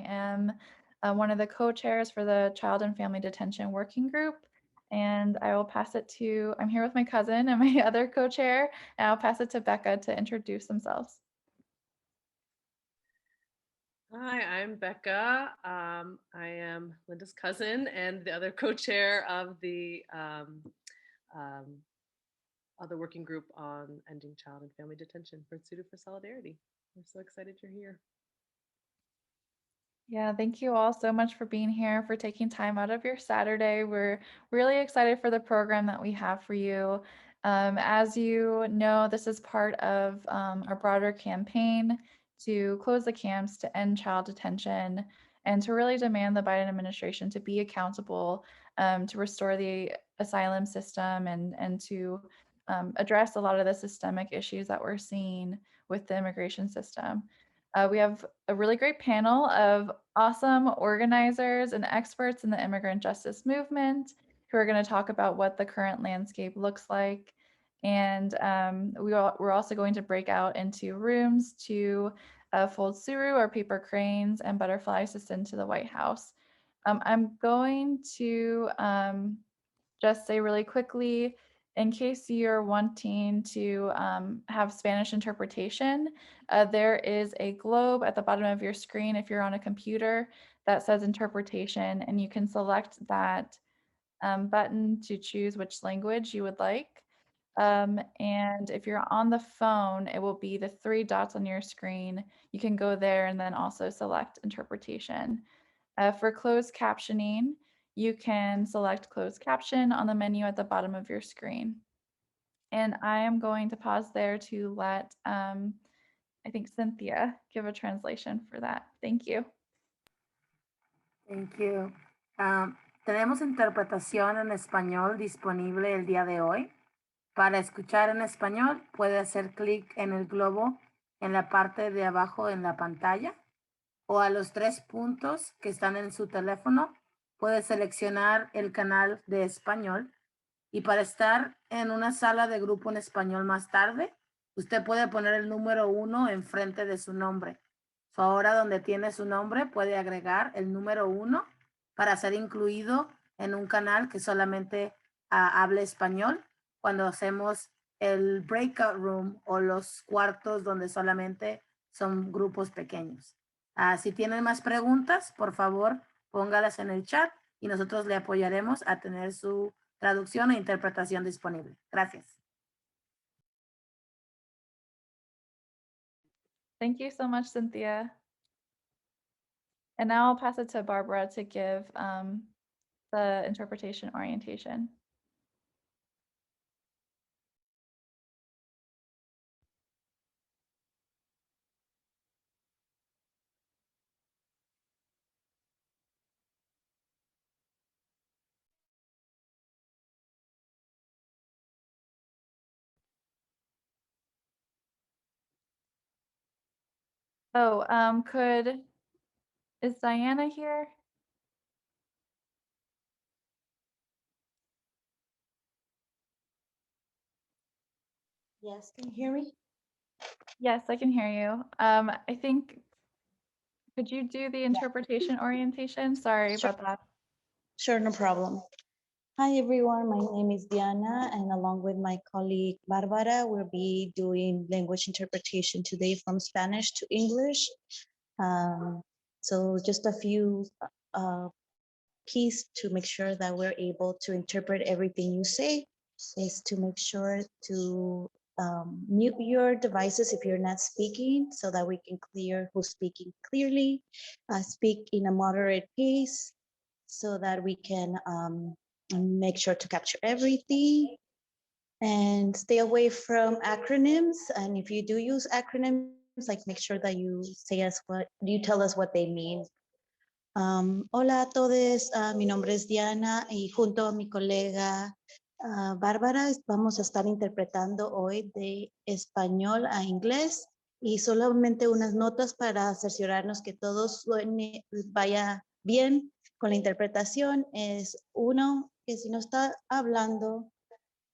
I am one of the co-chairs for the Child and Family Detention Working Group. And I will pass it to, I'm here with my cousin and my other co-chair, and I'll pass it to Becca to introduce themselves. Hi, I'm Becca. I am Linda's cousin and the other co-chair of the other working group on ending child and family detention for Tsuru for Solidarity. I'm so excited you're here. Yeah, thank you all so much for being here, for taking time out of your Saturday. We're really excited for the program that we have for you. As you know, this is part of our broader campaign to close the camps, to end child detention, and to really demand the Biden administration to be accountable, to restore the asylum system and to address a lot of the systemic issues that we're seeing with the immigration system. We have a really great panel of awesome organizers and experts in the immigrant justice movement who are going to talk about what the current landscape looks like. And we're also going to break out into rooms to fold Tsuru, or paper cranes, and butterflies to send to the White House. I'm going to just say really quickly, in case you're wanting to have Spanish interpretation, there is a globe at the bottom of your screen if you're on a computer that says interpretation, and you can select that button to choose which language you would like. And if you're on the phone, it will be the 3 dots on your screen. You can go there and then also select interpretation. For closed captioning, you can select closed caption on the menu at the bottom of your screen. And I am going to pause there to let, I think, Cynthia give a translation for that. Thank you. Thank you. Tenemos interpretación en español disponible el día de hoy. Para escuchar en español, puede hacer clic en el globo en la parte de abajo en la pantalla o a los 3 puntos que están en su teléfono, puede seleccionar el canal de español. Y para estar en una sala de grupo en español más tarde, usted puede poner el número 1 enfrente de su nombre. Ahora donde tiene su nombre, puede agregar el número 1 para ser incluido en un canal que solamente hable español cuando hacemos el breakout room o los cuartos donde solamente son grupos pequeños. Si tienen más preguntas, por favor, póngalas en el chat y nosotros le apoyaremos a tener su traducción e interpretación disponible. Gracias. Thank you so much, Cynthia. And now I'll pass it to Barbara to give the interpretation orientation. Oh, is Diana here? Yes, can you hear me? Yes, I can hear you. I think, could you do the interpretation orientation? Sorry Sure. about that. Sure, no problem. Hi everyone, my name is Diana and along with my colleague Barbara, we'll be doing language interpretation today from Spanish to English. So just a few keys to make sure that we're able to interpret everything you say is to make sure to mute your devices if you're not speaking so that we can clear who's speaking clearly, speak in a moderate pace so that we can make sure to capture everything and stay away from acronyms. And if you do use acronyms, like make sure that you tell us what they mean. Hola a todos, mi nombre es Diana y junto a mi colega Bárbara vamos a estar interpretando hoy de español a inglés y solamente unas notas para cerciorarnos que todo vaya bien con la interpretación es uno, que si no está hablando,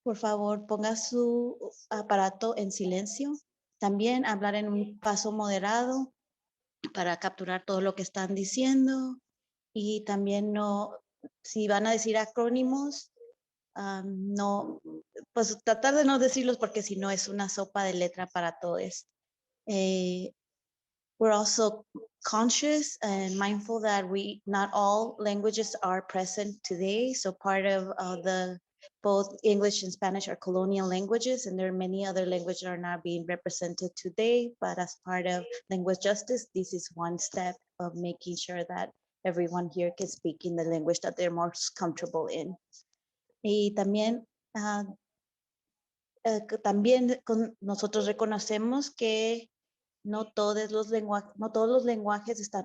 por favor ponga su aparato en silencio. También hablar en un paso moderado para capturar todo lo que están diciendo y también no, si van a decir acrónimos, no, pues tratar de no decirlos porque si no es una sopa de letra para todos. We're also conscious and mindful that not all languages are present today. So part of both English and Spanish are colonial languages, and there are many other languages that are not being represented today. But as part of language justice, this is one step of making sure that everyone here can speak in the language that they're most comfortable in. Y también, nosotros reconocemos que no todos los lenguajes están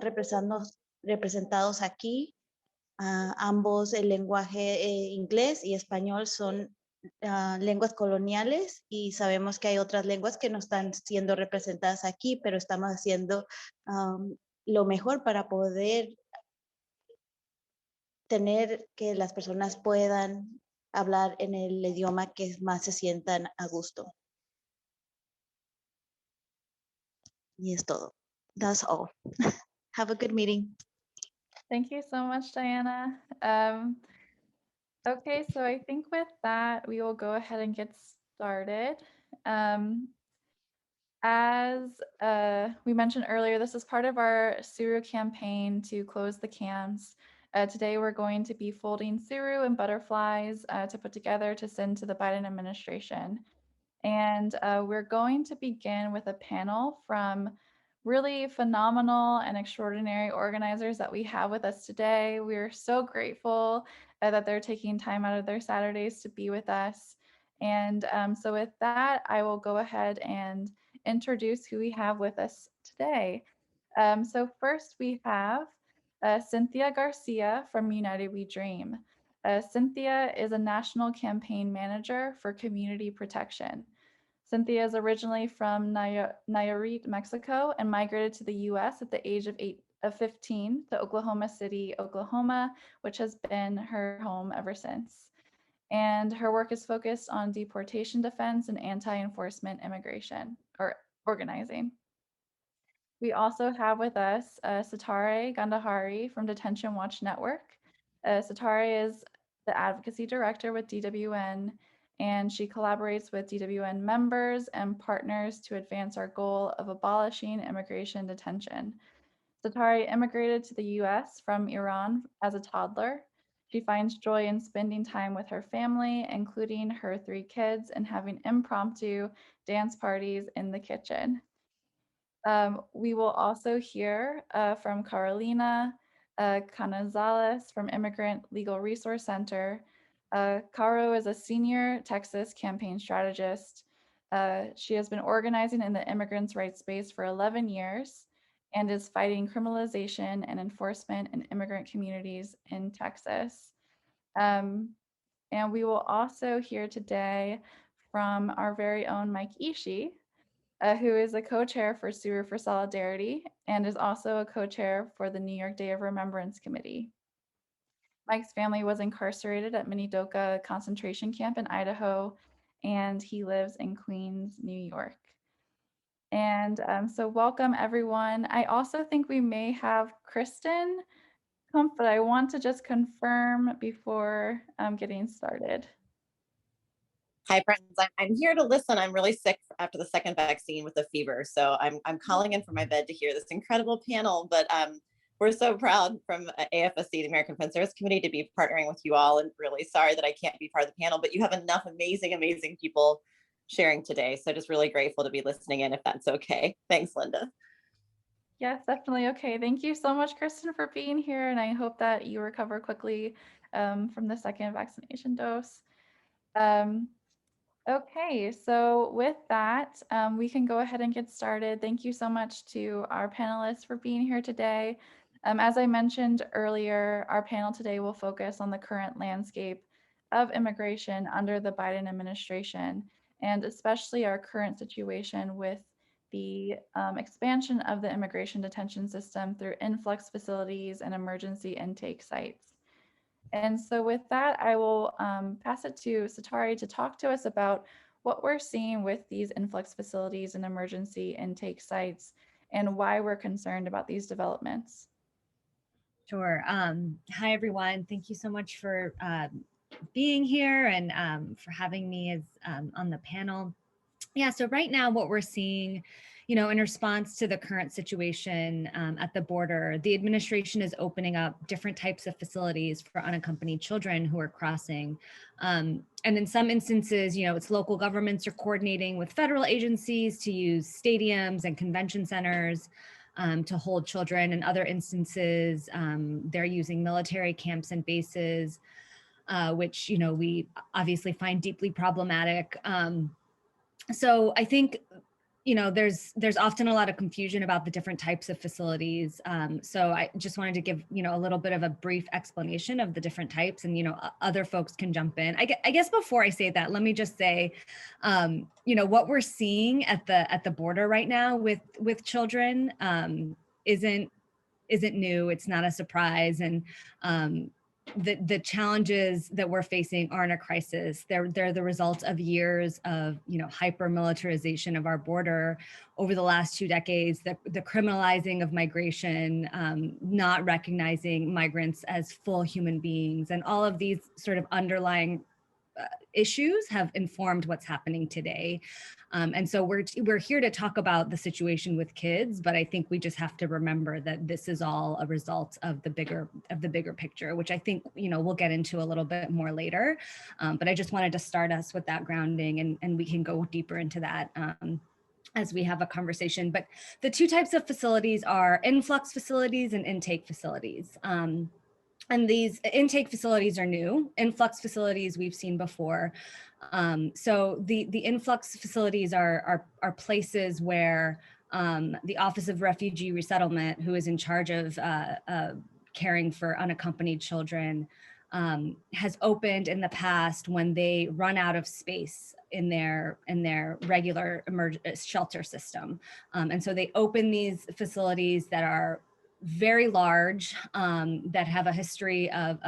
representados aquí. Ambos, el lenguaje inglés y español son lenguas coloniales y sabemos que hay otras lenguas que no están siendo representadas aquí, pero estamos haciendo lo mejor para poder tener que las personas puedan hablar en el idioma que más se sientan a gusto. Y es todo. That's all. Have a good meeting. Thank you so much, Diana. Okay, so I think with that, we will go ahead and get started. As we mentioned earlier, this is part of our Tsuru campaign to close the camps. Today, we're going to be folding Tsuru and butterflies to put together to send to the Biden administration. And we're going to begin with a panel from really phenomenal and extraordinary organizers that we have with us today. We're so grateful that they're taking time out of their Saturdays to be with us. And so with that, I will go ahead and introduce who we have with us today. So first we have Cynthia Garcia from United We Dream. Cynthia is a national campaign manager for community protection. Cynthia is originally from Nayarit, Mexico, and migrated to the US at the age of 15 to Oklahoma City, Oklahoma, which has been her home ever since. And her work is focused on deportation defense and anti-enforcement immigration or organizing. We also have with us Satare Gandahari from Detention Watch Network. Satare is the advocacy director with DWN, and she collaborates with DWN members and partners to advance our goal of abolishing immigration detention. Satare immigrated to the US from Iran as a toddler. She finds joy in spending time with her family, including her 3 kids, and having impromptu dance parties in the kitchen. We will also hear from Carolina Canazales from Immigrant Legal Resource Center. Caro is a senior Texas campaign strategist. She has been organizing in the immigrants' rights space for 11 years and is fighting criminalization and enforcement in immigrant communities in Texas. And we will also hear today from our very own Mike Ishii, who is a co-chair for Tsuru for Solidarity and is also a co-chair for the New York Day of Remembrance Committee. Mike's family was incarcerated at Minidoka concentration camp in Idaho, and he lives in Queens, New York. And so welcome everyone. I also think we may have Kristen come, but I want to just confirm before getting started. Hi, friends. I'm here to listen. I'm really sick after the second vaccine with a fever. So I'm calling in from my bed to hear this incredible panel. But we're so proud from AFSC, the American Friends Service Committee, to be partnering with you all. And really sorry that I can't be part of the panel, but you have enough amazing, amazing people sharing today. So just really grateful to be listening in, if that's okay. Thanks, Linda. Yes, definitely. Okay. Thank you so much, Kristen, for being here. And I hope that you recover quickly from the second vaccination dose. Okay, so with that, we can go ahead and get started. Thank you so much to our panelists for being here today. As I mentioned earlier, our panel today will focus on the current landscape of immigration under the Biden administration, and especially our current situation with the expansion of the immigration detention system through influx facilities and emergency intake sites. And so with that, I will pass it to Satare to talk to us about what we're seeing with these influx facilities and emergency intake sites and why we're concerned about these developments. Sure. Hi, everyone. Thank you so much for being here and for having me as on the panel. Yeah, so right now what we're seeing, in response to the current situation at the border, the administration is opening up different types of facilities for unaccompanied children who are crossing. And in some instances, it's local governments are coordinating with federal agencies to use stadiums and convention centers to hold children. In other instances, they're using military camps and bases, which, we obviously find deeply problematic. So I think, there's often a lot of confusion about the different types of facilities. So I just wanted to give, a little bit of a brief explanation of the different types, and, other folks can jump in. I guess before I say that, let me just say, what we're seeing at the border right now with children isn't new. It's not a surprise. And the challenges that we're facing aren't a crisis. They're the result of years of hyper militarization of our border over the last 2 decades, the criminalizing of migration, not recognizing migrants as full human beings, and all of these sort of underlying issues have informed what's happening today. And so we're here to talk about the situation with kids, but I think we just have to remember that this is all a result of the bigger picture, which I think we'll get into a little bit more later. But I just wanted to start us with that grounding, and we can go deeper into that as we have a conversation. But the 2 types of facilities are influx facilities and intake facilities. And these intake facilities are new. Influx facilities we've seen before. So the influx facilities are places where the Office of Refugee Resettlement, who is in charge of caring for unaccompanied children, has opened in the past when they run out of space in their regular shelter system. And so they open these facilities that are very large, that have a history of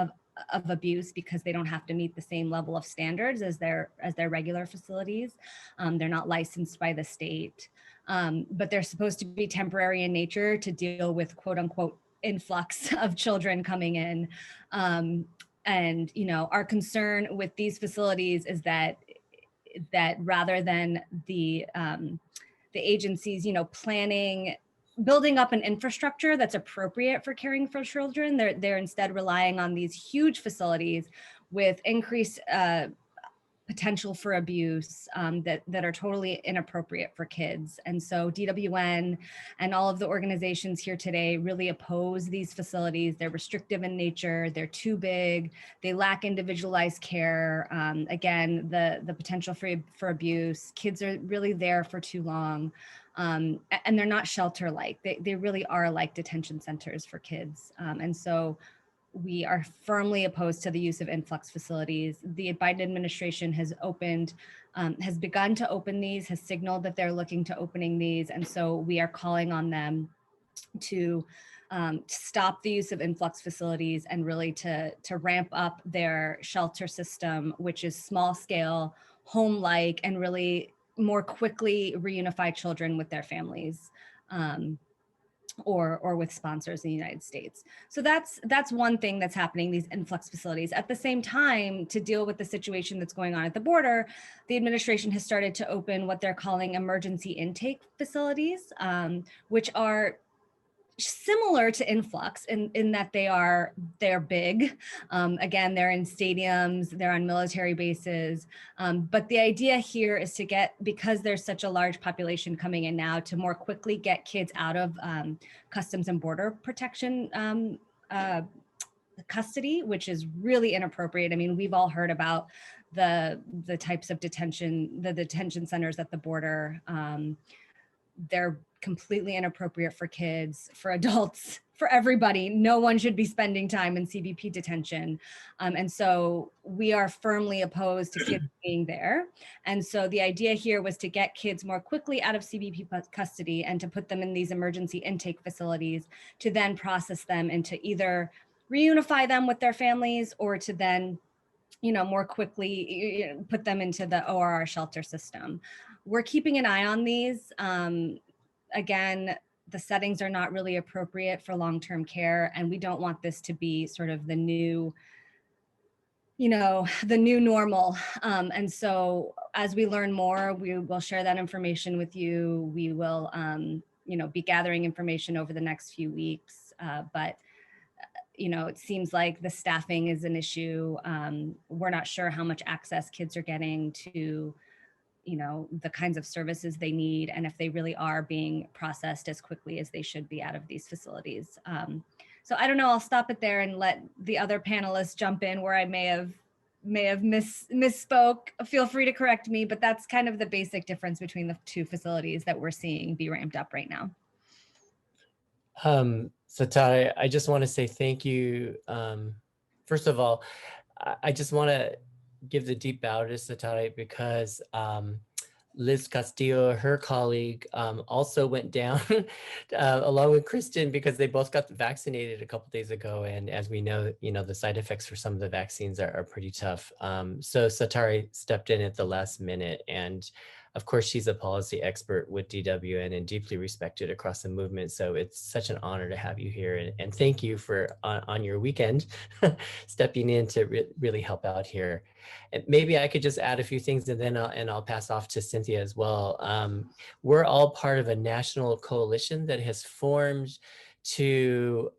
abuse because they don't have to meet the same level of standards as their regular facilities. They're not licensed by the state, but they're supposed to be temporary in nature to deal with quote unquote influx of children coming in. And our concern with these facilities is that rather than the agencies, building up an infrastructure that's appropriate for caring for children, they're instead relying on these huge facilities with increased potential for abuse that are totally inappropriate for kids. And so DWN and all of the organizations here today really oppose these facilities. They're restrictive in nature, they're too big, they lack individualized care. Again, the potential for abuse, kids are really there for too long. And they're not shelter-like. They really are like detention centers for kids. And so we are firmly opposed to the use of influx facilities. The Biden administration has begun to open these, has signaled that they're looking to opening these. And so we are calling on them to stop the use of influx facilities and really to ramp up their shelter system, which is small scale, home-like, and really more quickly reunify children with their families. Or with sponsors in the United States. So that's one thing that's happening, these influx facilities. At the same time, to deal with the situation that's going on at the border, the administration has started to open what they're calling emergency intake facilities, which are similar to influx in that they're big. Again, they're in stadiums, they're on military bases. But the idea here is to because there's such a large population coming in now, to more quickly get kids out of Customs and Border Protection custody, which is really inappropriate. I mean, we've all heard about the types of detention centers at the border. They're completely inappropriate for kids, for adults, for everybody. No one should be spending time in CBP detention. And so we are firmly opposed to kids being there. And so the idea here was to get kids more quickly out of CBP custody and to put them in these emergency intake facilities to then process them and to either reunify them with their families or to then more quickly put them into the ORR shelter system. We're keeping an eye on these. Again, the settings are not really appropriate for long-term care, and we don't want this to be sort of the new, you know, the new normal. And so as we learn more, we will share that information with you. We will, you know, be gathering information over the next few weeks. But you know, it seems like the staffing is an issue. We're not sure how much access kids are getting to, you know, the kinds of services they need, and if they really are being processed as quickly as they should be out of these facilities. So I don't know, I'll stop it there and let the other panelists jump in where I may have misspoke. Feel free to correct me, but that's kind of the basic difference between the two facilities that we're seeing be ramped up right now. Satare, I just want to say thank you. First of all, I just want to give the deep bow to Satare because Liz Castillo, her colleague, also went down along with Kristen because they both got vaccinated a couple days ago. And as we know, you know, the side effects for some of the vaccines are pretty tough. So Satare stepped in at the last minute, and of course, she's a policy expert with DWN and deeply respected across the movement. So it's such an honor to have you here. And thank you for on your weekend stepping in to really help out here. And maybe I could just add a few things and then I'll pass off to Cynthia as well. We're all part of a national coalition that has formed to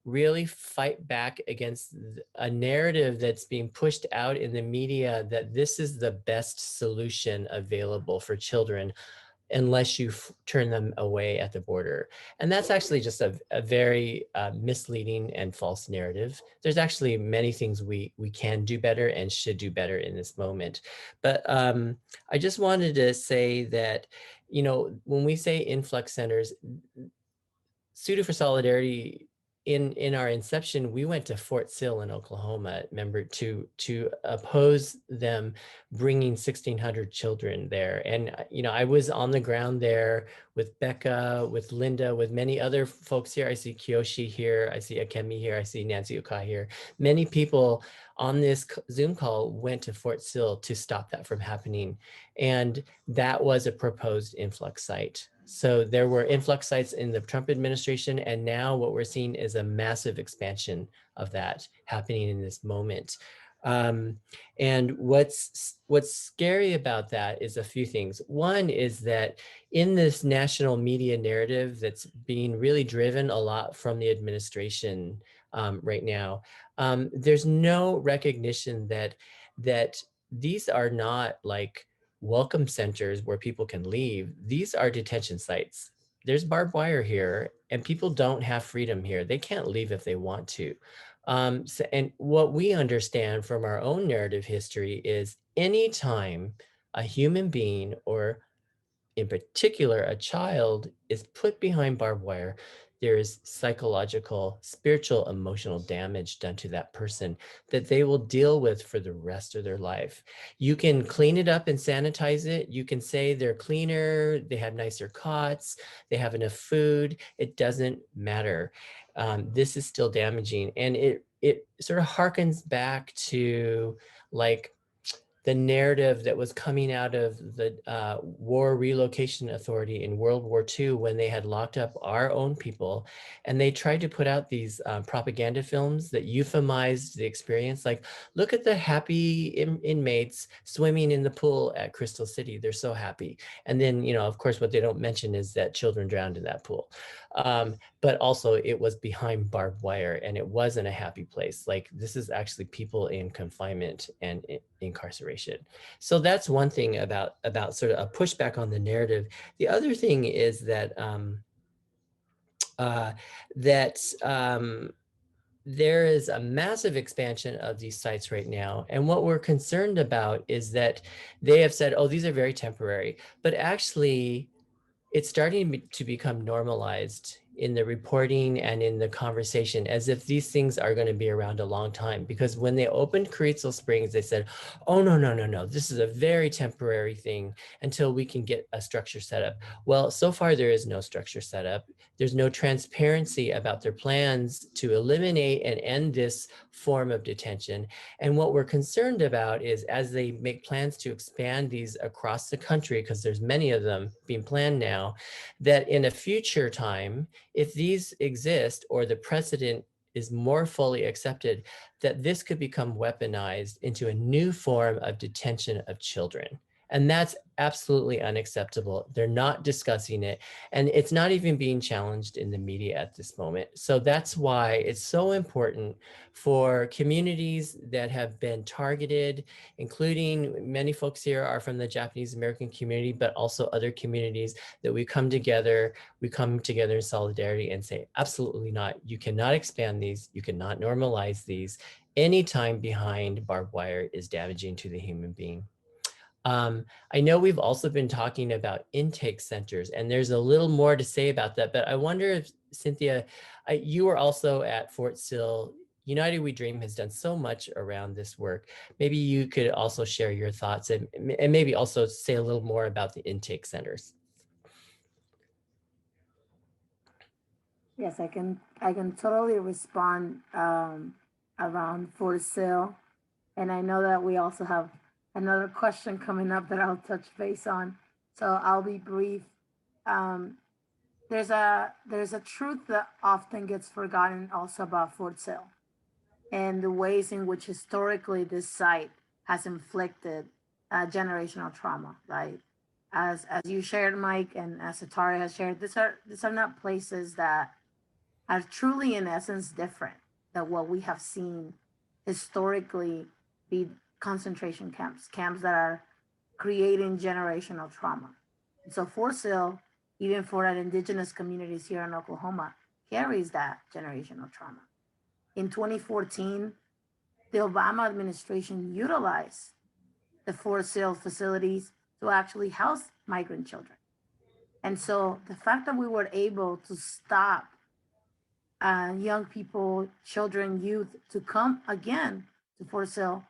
really fight back against a narrative that's being pushed out in the media that this is the best solution available for children unless you turn them away at the border. And that's actually just a very misleading and false narrative. There's actually many things we can do better and should do better in this moment. But I just wanted to say that, you know, when we say influx centers, Tsuru for Solidarity, in our inception, we went to Fort Sill in Oklahoma, remember, to oppose them bringing 1,600 children there. And, you know, I was on the ground there with Becca, with Linda, with many other folks here. I see Kiyoshi here, I see Akemi here, I see Nancy Oka here. Many people on this Zoom call went to Fort Sill to stop that from happening. And that was a proposed influx site. So there were influx sites in the Trump administration, and now what we're seeing is a massive expansion of that happening in this moment. And what's scary about that is a few things. One is that in this national media narrative that's being really driven a lot from the administration right now, there's no recognition that these are not like welcome centers where people can leave. These are detention sites. There's barbed wire here and people don't have freedom here. They can't leave if they want to. And what we understand from our own narrative history is anytime a human being, or in particular a child, is put behind barbed wire, there is psychological, spiritual, emotional damage done to that person that they will deal with for the rest of their life. You can clean it up and sanitize it. You can say they're cleaner, they have nicer cots, they have enough food. It doesn't matter. This is still damaging. And it sort of harkens back to like the narrative that was coming out of the War Relocation Authority in World War II when they had locked up our own people. And they tried to put out these propaganda films that euphemized the experience. Like, look at the happy inmates swimming in the pool at Crystal City. They're so happy. And then, you know, of course, what they don't mention is that children drowned in that pool. But also it was behind barbed wire and it wasn't a happy place. Like, this is actually people in confinement and incarceration. So that's one thing about sort of a pushback on the narrative. The other thing is that there is a massive expansion of these sites right now. And what we're concerned about is that they have said, oh, these are very temporary, but actually it's starting to become normalized in the reporting and in the conversation as if these things are going to be around a long time. Because when they opened Carrizo Springs, they said, oh, no, this is a very temporary thing until we can get a structure set up. Well, so far there is no structure set up. There's no transparency about their plans to eliminate and end this form of detention. And what we're concerned about is as they make plans to expand these across the country, because there's many of them being planned now, that in a future time, if these exist or the precedent is more fully accepted, that this could become weaponized into a new form of detention of children. And that's absolutely unacceptable. They're not discussing it. And it's not even being challenged in the media at this moment. So that's why it's so important for communities that have been targeted, including many folks here are from the Japanese American community, but also other communities, that we come together in solidarity and say, absolutely not. You cannot expand these. You cannot normalize these. Any time behind barbed wire is damaging to the human being. I know we've also been talking about intake centers, and there's a little more to say about that, but I wonder if, Cynthia, you were also at Fort Sill. United We Dream has done so much around this work. Maybe you could also share your thoughts and maybe also say a little more about the intake centers. Yes, I can totally respond around Fort Sill. And I know that we also have another question coming up that I'll touch base on. So I'll be brief. There's a truth that often gets forgotten also about Fort Sill and the ways in which historically this site has inflicted generational trauma, right? As you shared, Mike, and as Atari has shared, these are not places that are truly in essence different than what we have seen historically be concentration camps that are creating generational trauma. And so Fort Sill, even for our indigenous communities here in Oklahoma, carries that generational trauma. In 2014, the Obama administration utilized the Fort Sill facilities to actually house migrant children. And so the fact that we were able to stop young people, children, youth to come again to Fort Sill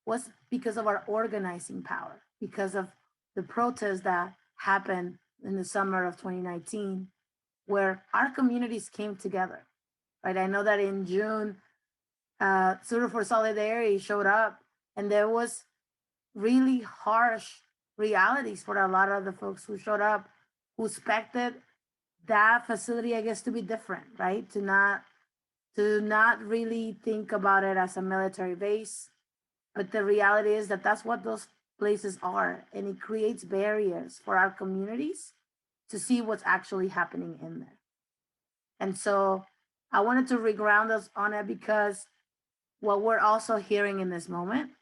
was because of our organizing power, because of the protests that happened in the summer of 2019, where our communities came together, right? I know that in June, Tsuru for Solidarity showed up, and there was really harsh realities for a lot of the folks who showed up, who expected that facility, I guess, to be different, right? To not really think about it as a military base. But the reality is that that's what those places are. And it creates barriers for our communities to see what's actually happening in there. And so I wanted to reground us on it because what we're also hearing in this moment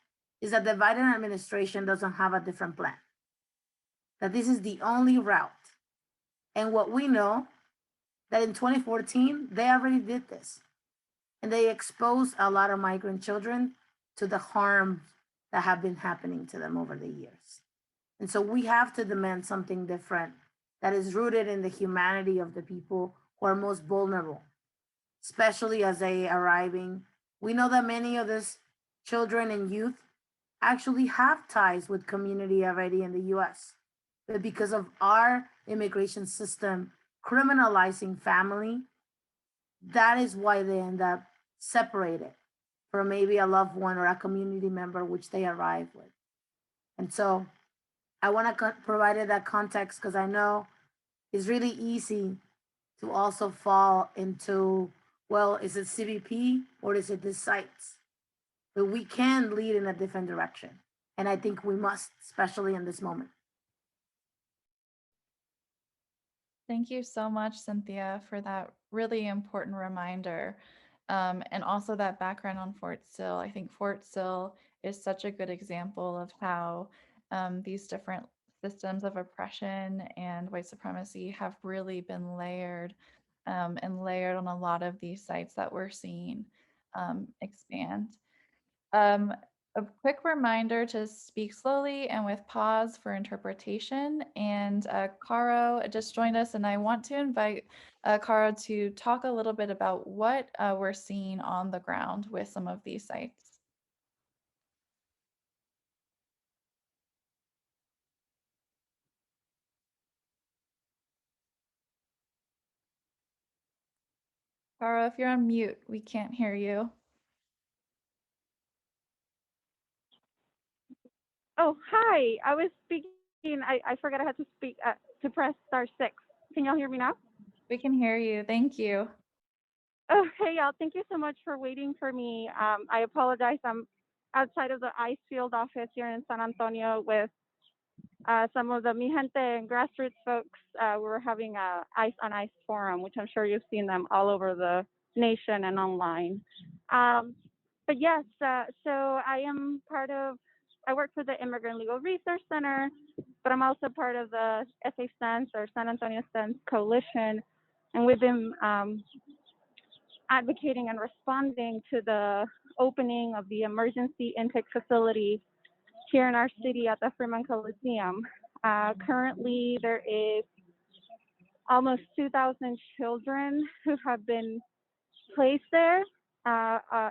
is that the Biden administration doesn't have a different plan, that this is the only route. And what we know, that in 2014, they already did this. And they exposed a lot of migrant children to the harm that have been happening to them over the years. And so we have to demand something different that is rooted in the humanity of the people who are most vulnerable, especially as they are arriving. We know that many of these children and youth actually have ties with community already in the US. But because of our immigration system criminalizing family, that is why they end up separated from maybe a loved one or a community member which they arrive with. And so I want to provide that context because I know it's really easy to also fall into, well, is it CBP or is it the sites? But we can lead in a different direction. And I think we must, especially in this moment. Thank you so much, Cynthia, for that really important reminder. And also that background on Fort Sill. I think Fort Sill is such a good example of how these different systems of oppression and white supremacy have really been layered and layered on a lot of these sites that we're seeing expand. A quick reminder to speak slowly and with pause for interpretation. And Caro just joined us, and I want to invite Caro to talk a little bit about what we're seeing on the ground with some of these sites. Caro, if you're on mute, we can't hear you. Oh, hi. I was speaking. I forgot I had to speak to press *6. Can y'all hear me now? We can hear you. Thank you. Oh, hey, y'all. Thank you so much for waiting for me. I apologize. I'm outside of the ICE field office here in San Antonio with some of the Mi Gente and grassroots folks. We were having a ICE on ICE forum, which I'm sure you've seen them all over the nation and online. But yes, so I work for the Immigrant Legal Resource Center, but I'm also part of the SA SENS or San Antonio SENS Coalition. And we've been advocating and responding to the opening of the emergency intake facility here in our city at the Freeman Coliseum. Currently, there is almost 2,000 children who have been placed there,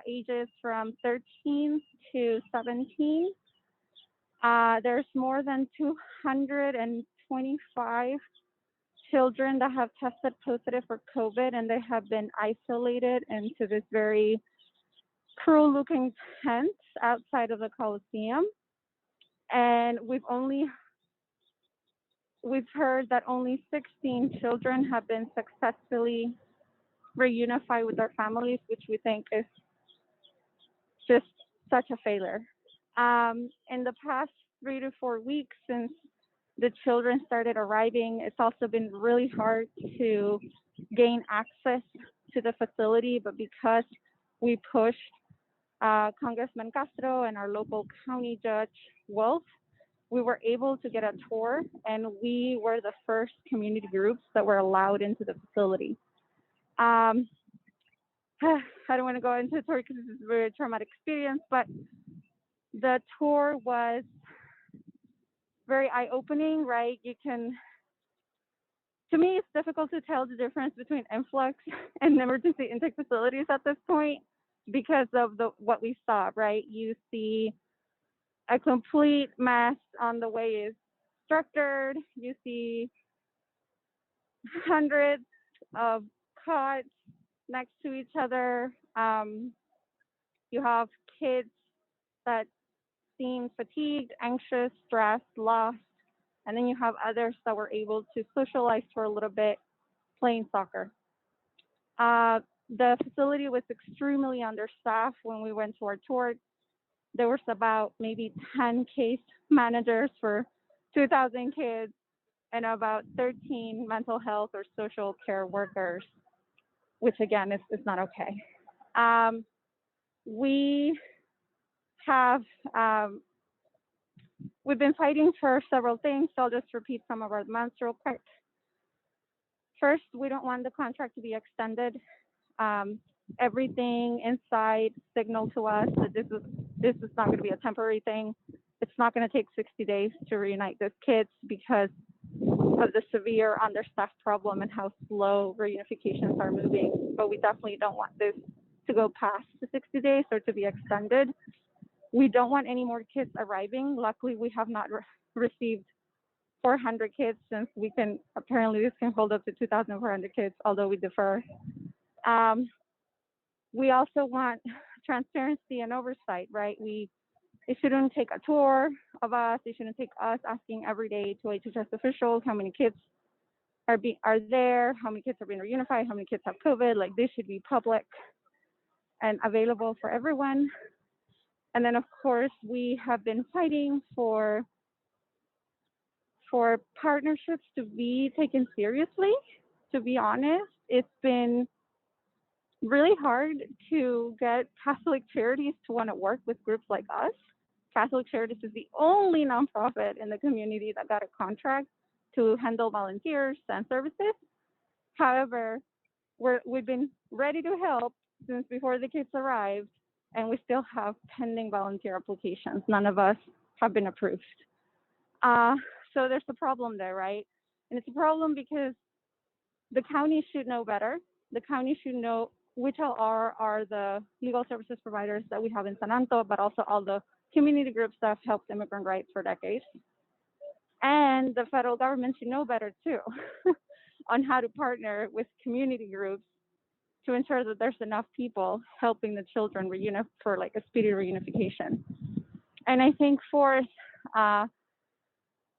ages from 13 to 17. There's more than 225 children that have tested positive for COVID, and they have been isolated into this very cruel looking tent outside of the Coliseum. And we've heard that only 16 children have been successfully reunified with their families, which we think is just such a failure. In the past 3 to 4 weeks since the children started arriving, it's also been really hard to gain access to the facility, but because we pushed Congressman Castro and our local county judge, Wolf, we were able to get a tour, and we were the first community groups that were allowed into the facility. I don't want to go into the tour because this is a very traumatic experience, but the tour was very eye-opening, right? To me, it's difficult to tell the difference between Influx and emergency intake facilities at this point because of what we saw, right? You see a complete mess on the way it's structured. You see hundreds of cots next to each other. You have kids that seem fatigued, anxious, stressed, lost. And then you have others that were able to socialize for a little bit playing soccer. The facility was extremely understaffed when we went to our tour. There was about maybe 10 case managers for 2,000 kids and about 13 mental health or social care workers, which again is not okay. We've been fighting for several things, so I'll just repeat some of our demands real quick. First, we don't want the contract to be extended. Everything inside signaled to us that this is not going to be a temporary thing. It's not going to take 60 days to reunite those kids because of the severe understaffed problem and how slow reunifications are moving. But we definitely don't want this to go past the 60 days or to be extended. We don't want any more kids arriving. Luckily, we have not received 400 kids since apparently this can hold up to 2,400 kids, although we defer. We also want transparency and oversight, right? It shouldn't take a tour of us. It shouldn't take us asking every day to HHS officials how many kids are there, how many kids are being reunified, how many kids have COVID. Like, this should be public and available for everyone. And then, of course, we have been fighting for partnerships to be taken seriously. To be honest, it's been really hard to get Catholic Charities to want to work with groups like us. Catholic Charities is the only nonprofit in the community that got a contract to handle volunteers and services. However, we've been ready to help since before the kids arrived, and we still have pending volunteer applications. None of us have been approved. So there's a problem there, right? And it's a problem because the county should know better. The county should know which are the legal services providers that we have in San Anto, but also all the community groups that have helped immigrant rights for decades. And the federal government should know better too on how to partner with community groups to ensure that there's enough people helping the children for like a speedy reunification. And I think fourth,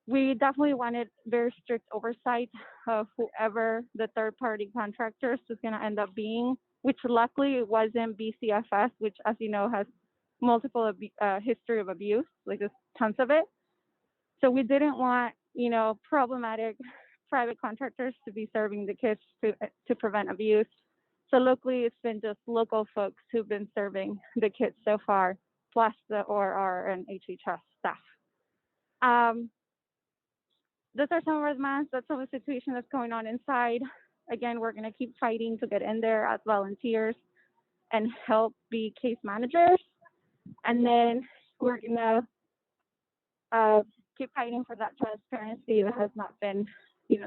we definitely wanted very strict oversight of whoever the third-party contractors is going to end up being, which luckily it wasn't BCFS, which, as you know, has multiple history of abuse, like there's tons of it. So we didn't want, problematic private contractors to be serving the kids to prevent abuse. So locally, it's been just local folks who've been serving the kids so far, plus the ORR and HHS staff. Those are some of our demands. That's some of the situation that's going on inside. Again, we're going to keep fighting to get in there as volunteers and help be case managers. And then we're going to keep fighting for that transparency that has not been,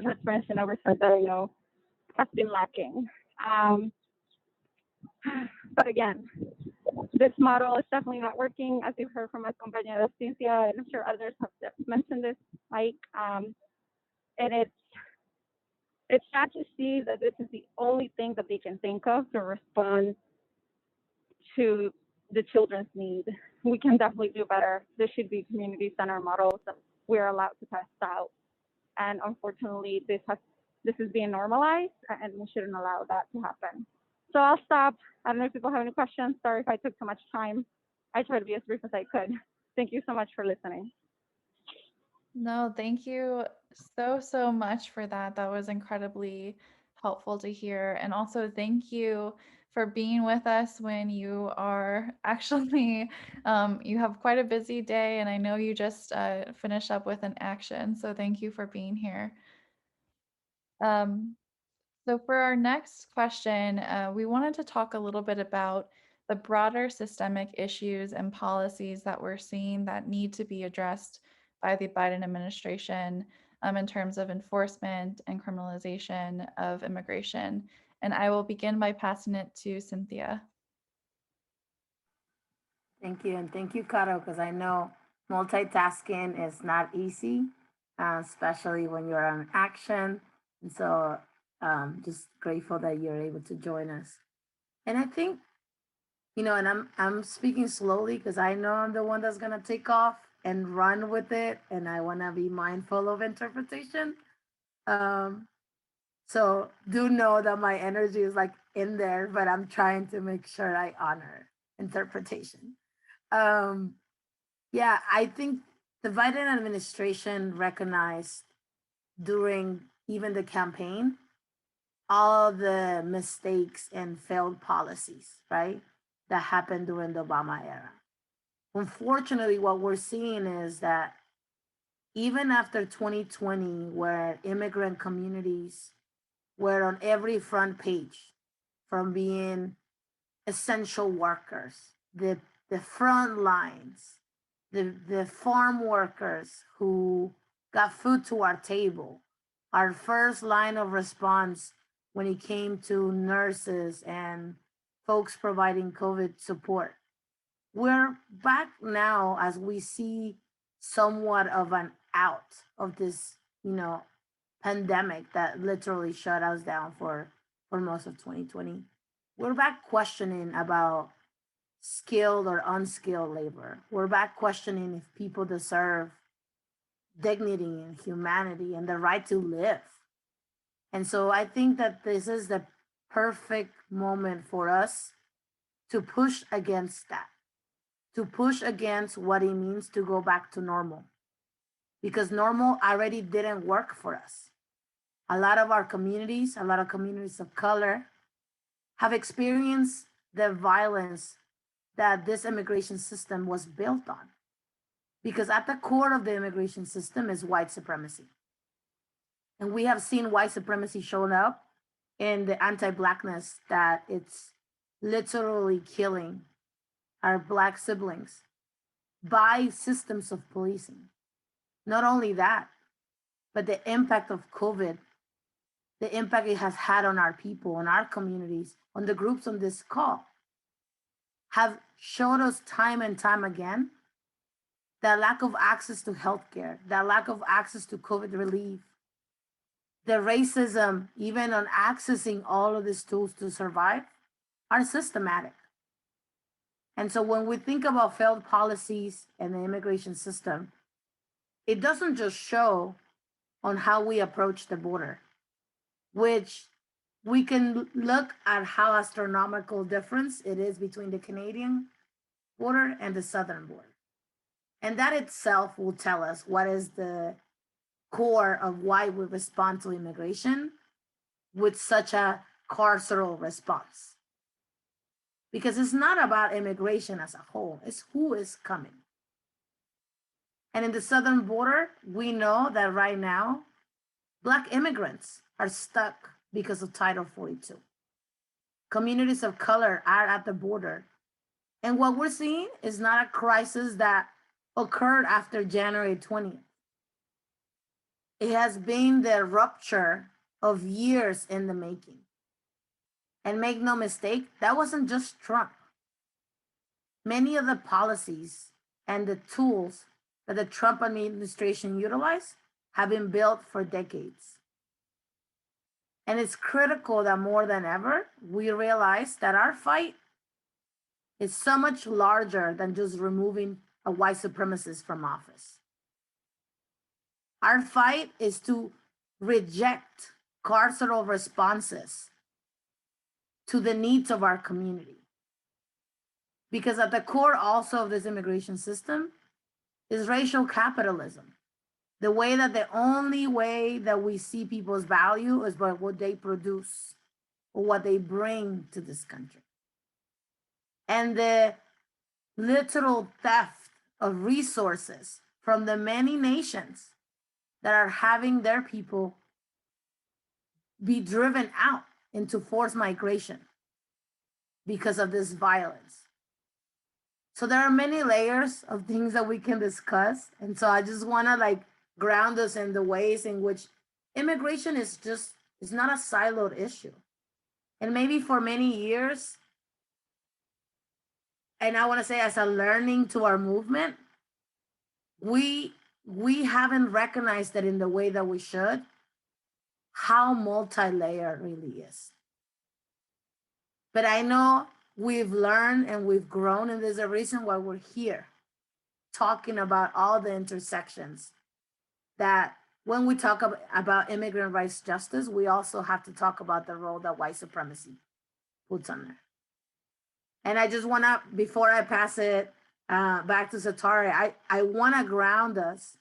transparency and oversight that I know has been lacking. But again, this model is definitely not working, as you've heard from my compañera Cynthia, and I'm sure others have mentioned this, Mike. And it's sad to see that this is the only thing that they can think of to respond to the children's need. We can definitely do better. There should be community-centered models that we're allowed to test out. And unfortunately, this is being normalized, and we shouldn't allow that to happen. So I'll stop. I don't know if people have any questions. Sorry if I took too much time. I tried to be as brief as I could. Thank you so much for listening. No, thank you so much for that. That was incredibly helpful to hear. And also thank you for being with us when you are actually, you have quite a busy day, and I know you just finished up with an action. So thank you for being here. So for our next question, we wanted to talk a little bit about the broader systemic issues and policies that we're seeing that need to be addressed by the Biden administration in terms of enforcement and criminalization of immigration. And I will begin by passing it to Cynthia. Thank you. And thank you, Caro, because I know multitasking is not easy, especially when you're on action. And so just grateful that you're able to join us. And I think, and I'm speaking slowly because I know I'm the one that's going to take off and run with it. And I want to be mindful of interpretation. So do know that my energy is like in there, but I'm trying to make sure I honor interpretation. Yeah, I think the Biden administration recognized during even the campaign all the mistakes and failed policies, right, that happened during the Obama era. Unfortunately, what we're seeing is that even after 2020, where immigrant communities were on every front page, from being essential workers, the front lines, the farm workers who got food to our table, our first line of response when it came to nurses and folks providing COVID support. We're back now as we see somewhat of an out of this, pandemic that literally shut us down for most of 2020. We're back questioning about skilled or unskilled labor. We're back questioning if people deserve dignity and humanity and the right to live. And so I think that this is the perfect moment for us to push against that, to push against what it means to go back to normal, because normal already didn't work for us. A lot of our communities, a lot of communities of color, have experienced the violence that this immigration system was built on. Because at the core of the immigration system is white supremacy. And we have seen white supremacy shown up in the anti-Blackness that it's literally killing our Black siblings by systems of policing. Not only that, but the impact of COVID, the impact it has had on our people, on our communities, on the groups on this call, have showed us time and time again that lack of access to healthcare, that lack of access to COVID relief, the racism, even on accessing all of these tools to survive, are systematic. And so when we think about failed policies and the immigration system, it doesn't just show on how we approach the border, which we can look at how astronomical difference it is between the Canadian border and the southern border. And that itself will tell us what is the core of why we respond to immigration with such a carceral response. Because it's not about immigration as a whole, it's who is coming. And in the southern border, we know that right now, Black immigrants are stuck because of Title 42. Communities of color are at the border. And what we're seeing is not a crisis that occurred after January 20th. It has been the rupture of years in the making. And make no mistake, that wasn't just Trump. Many of the policies and the tools that the Trump administration utilized have been built for decades. And it's critical that more than ever, we realize that our fight is so much larger than just removing a white supremacist from office. Our fight is to reject carceral responses to the needs of our community. Because at the core also of this immigration system is racial capitalism. The way that the only way that we see people's value is by what they produce or what they bring to this country. And the literal theft of resources from the many nations that are having their people be driven out into forced migration because of this violence. So there are many layers of things that we can discuss. And so I just want to ground us in the ways in which immigration is not a siloed issue. And maybe for many years, and I want to say as a learning to our movement, we haven't recognized that in the way that we should, how multi-layered really is. But I know we've learned and we've grown, and there's a reason why we're here talking about all the intersections that when we talk about immigrant rights justice, we also have to talk about the role that white supremacy puts on there. And I just want to, before I pass it back to Satari, I want to ground us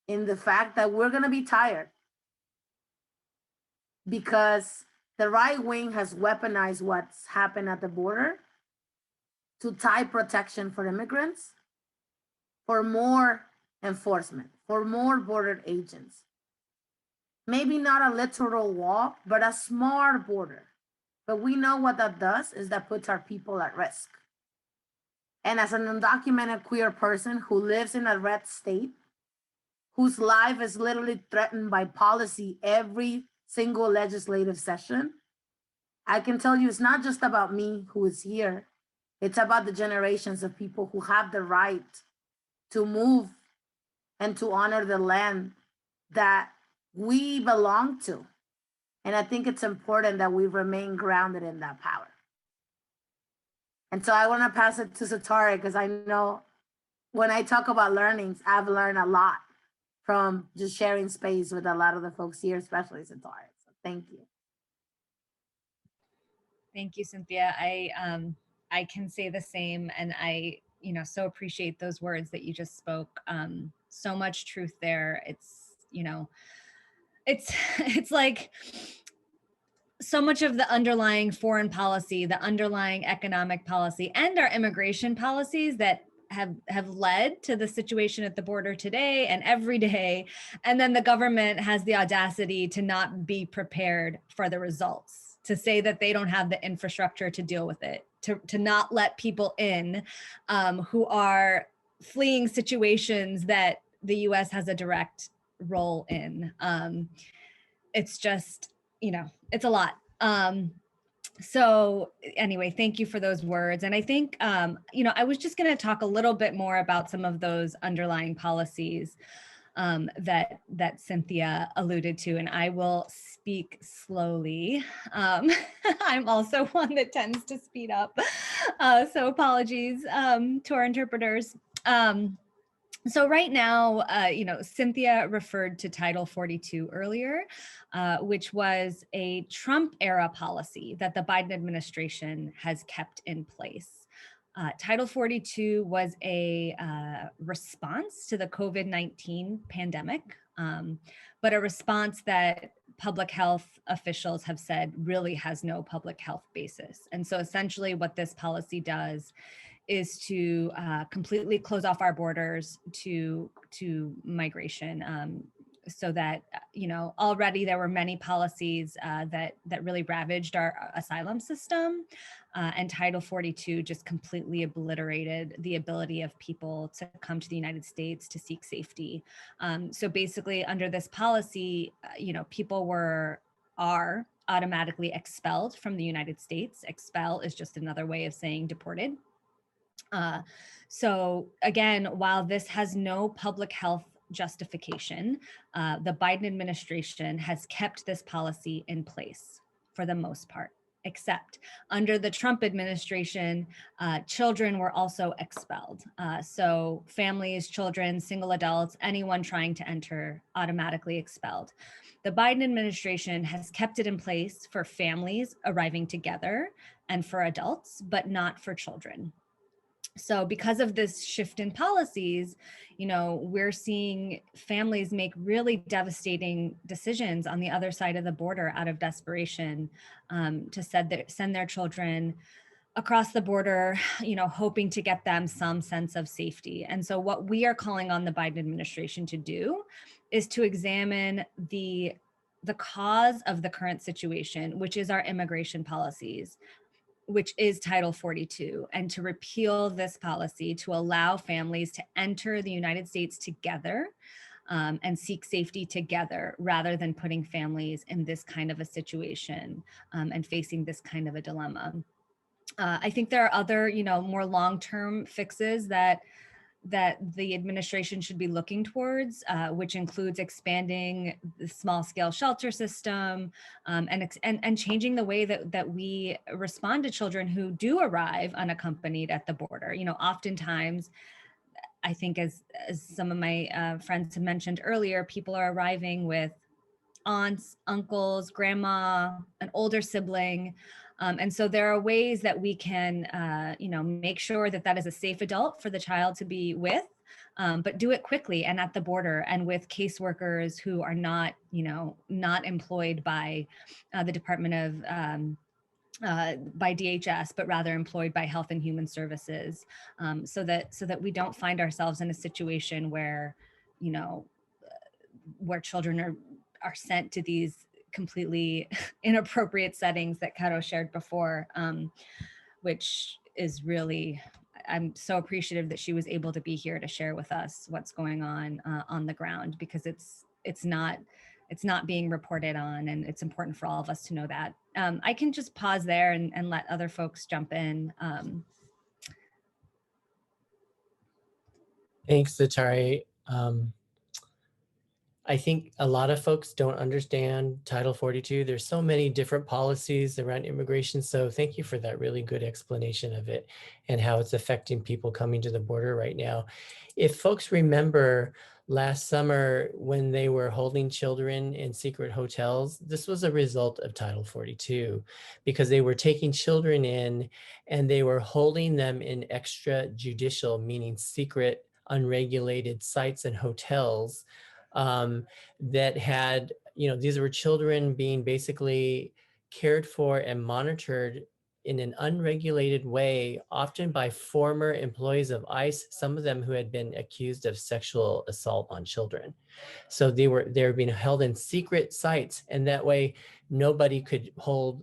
in the fact that we're going to be tired because the right wing has weaponized what's happened at the border to tie protection for immigrants, for more enforcement, for more border agents. Maybe not a literal wall, but a smart border. But we know what that does is that puts our people at risk. And as an undocumented queer person who lives in a red state, whose life is literally threatened by policy every single legislative session, I can tell you it's not just about me who is here. It's about the generations of people who have the right to move and to honor the land that we belong to. And I think it's important that we remain grounded in that power. And so I want to pass it to Satari because I know when I talk about learnings, I've learned a lot from just sharing space with a lot of the folks here, especially Satari. So thank you. Thank you, Cynthia. I can say the same, and I so appreciate those words that you just spoke. So much truth there. It's like so much of the underlying foreign policy, the underlying economic policy, and our immigration policies that have led to the situation at the border today and every day. And then the government has the audacity to not be prepared for the results, to say that they don't have the infrastructure to deal with it, to not let people in who are fleeing situations that the US has a direct role in. It's just, it's a lot. So anyway, thank you for those words. And I think, I was just going to talk a little bit more about some of those underlying policies that Cynthia alluded to, and I will speak slowly. I'm also one that tends to speed up, so apologies to our interpreters. So right now, Cynthia referred to Title 42 earlier, which was a Trump era policy that the Biden administration has kept in place. Title 42 was a response to the COVID-19 pandemic, but a response that public health officials have said really has no public health basis. And so essentially what this policy does is to completely close off our borders to migration, so that already there were many policies that really ravaged our asylum system, and Title 42 just completely obliterated the ability of people to come to the United States to seek safety. So basically, under this policy, people are automatically expelled from the United States. Expel is just another way of saying deported. So again, while this has no public health justification, the Biden administration has kept this policy in place for the most part, except under the Trump administration, children were also expelled. So families, children, single adults, anyone trying to enter, automatically expelled. The Biden administration has kept it in place for families arriving together and for adults, but not for children. So because of this shift in policies, we're seeing families make really devastating decisions on the other side of the border out of desperation, to send their children across the border, hoping to get them some sense of safety. And so what we are calling on the Biden administration to do is to examine the cause of the current situation, which is our immigration policies, which is Title 42, and to repeal this policy to allow families to enter the United States together, and seek safety together, rather than putting families in this kind of a situation, and facing this kind of a dilemma. I think there are other, more long-term fixes that the administration should be looking towards, which includes expanding the small-scale shelter system, and changing the way that we respond to children who do arrive unaccompanied at the border. Oftentimes, I think as some of my friends have mentioned earlier, people are arriving with aunts, uncles, grandma, an older sibling. And so there are ways that we can, make sure that is a safe adult for the child to be with, but do it quickly and at the border, and with caseworkers who are not employed by the Department of, by DHS, but rather employed by Health and Human Services, so that we don't find ourselves in a situation where, where children are sent to these completely inappropriate settings that Caro shared before, which is really, I'm so appreciative that she was able to be here to share with us what's going on the ground, because it's not being reported on, and it's important for all of us to know that. I can just pause there and let other folks jump in. Thanks, Zatari. I think a lot of folks don't understand Title 42. There's so many different policies around immigration. So thank you for that really good explanation of it and how it's affecting people coming to the border right now. If folks remember last summer when they were holding children in secret hotels, this was a result of Title 42, because they were taking children in and they were holding them in extrajudicial, meaning secret, unregulated sites and hotels, that had, these were children being basically cared for and monitored in an unregulated way, often by former employees of ICE, some of them who had been accused of sexual assault on children. So they were being held in secret sites, and that way nobody could hold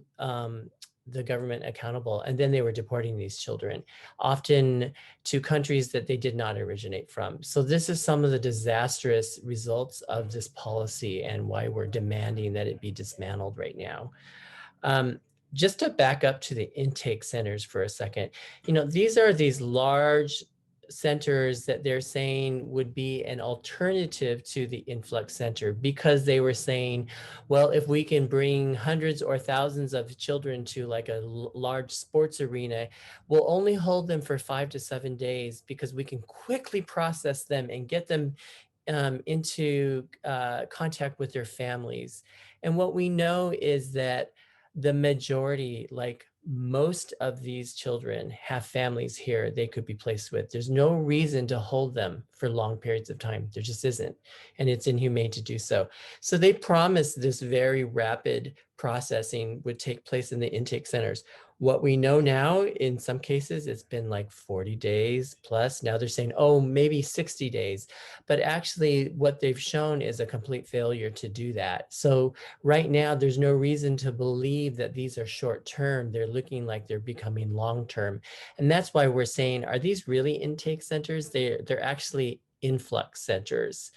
the government accountable. And then they were deporting these children, often to countries that they did not originate from. So this is some of the disastrous results of this policy and why we're demanding that it be dismantled right now. Just to back up to the intake centers for a second, these are these large centers that they're saying would be an alternative to the influx center, because they were saying, well, if we can bring hundreds or thousands of children to like a large sports arena, we'll only hold them for 5 to 7 days because we can quickly process them and get them into contact with their families. And what we know is that the majority, like most of these children, have families here they could be placed with. There's no reason to hold them for long periods of time. There just isn't. And it's inhumane to do so. So they promised this very rapid processing would take place in the intake centers. What we know now, in some cases, it's been like 40 days plus. Now they're saying, oh, maybe 60 days. But actually, what they've shown is a complete failure to do that. So right now, there's no reason to believe that these are short term. They're looking like they're becoming long term. And that's why we're saying, are these really intake centers? They're actually influx centers.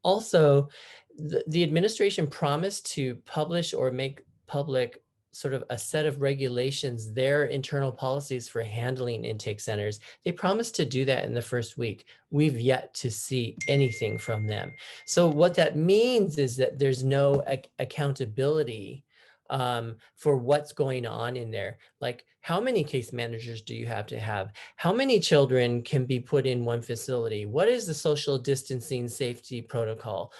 Also, the administration promised to publish or make public sort of a set of regulations, their internal policies for handling intake centers. They promised to do that in the first week. We've yet to see anything from them. So what that means is that there's no accountability for what's going on in there. Like, how many case managers do you have to have? How many children can be put in one facility? What is the social distancing safety protocol?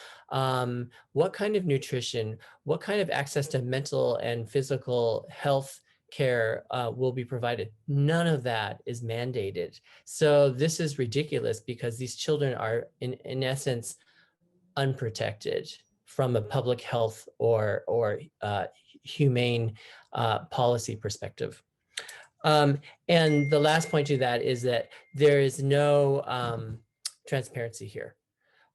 What kind of nutrition? What kind of access to mental and physical health care will be provided? None of that is mandated. So this is ridiculous because these children are in essence unprotected from a public health or humane policy perspective. And the last point to that is that there is no transparency here.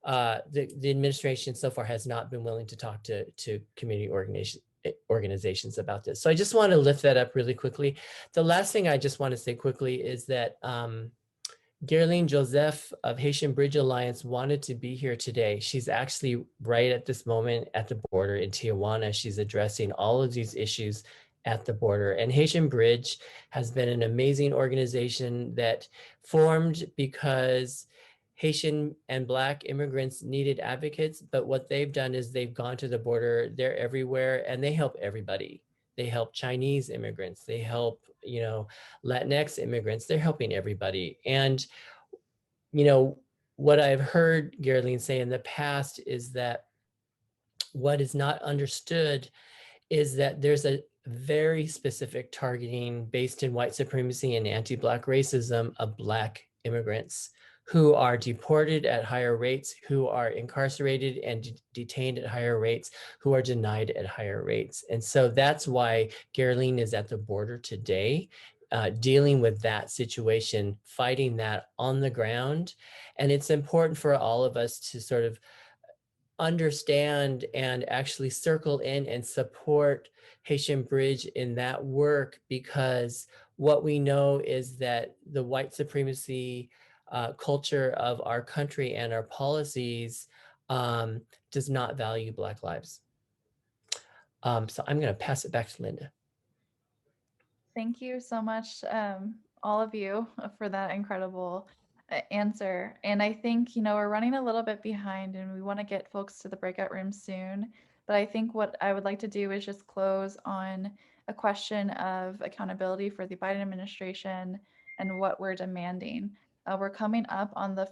The administration so far has not been willing to talk to community organizations about this. So I just want to lift that up really quickly. The last thing I just want to say quickly is that Gerline Joseph of Haitian Bridge Alliance wanted to be here today. She's actually right at this moment at the border in Tijuana. She's addressing all of these issues at the border. And Haitian Bridge has been an amazing organization that formed because Haitian and Black immigrants needed advocates, but what they've done is they've gone to the border, they're everywhere, and they help everybody. They help Chinese immigrants, they help, Latinx immigrants, they're helping everybody. And, what I've heard Geraldine say in the past is that what is not understood is that there's a very specific targeting based in white supremacy and anti-Black racism of Black immigrants who are deported at higher rates, who are incarcerated and detained at higher rates, who are denied at higher rates. And so that's why Geraldine is at the border today, dealing with that situation, fighting that on the ground. And it's important for all of us to sort of understand and actually circle in and support Haitian Bridge in that work, because what we know is that the white supremacy culture of our country and our policies does not value Black lives. So I'm going to pass it back to Linda. Thank you so much, all of you, for that incredible answer. And I think, we're running a little bit behind and we want to get folks to the breakout room soon. But I think what I would like to do is just close on a question of accountability for the Biden administration and what we're demanding. We're coming up on the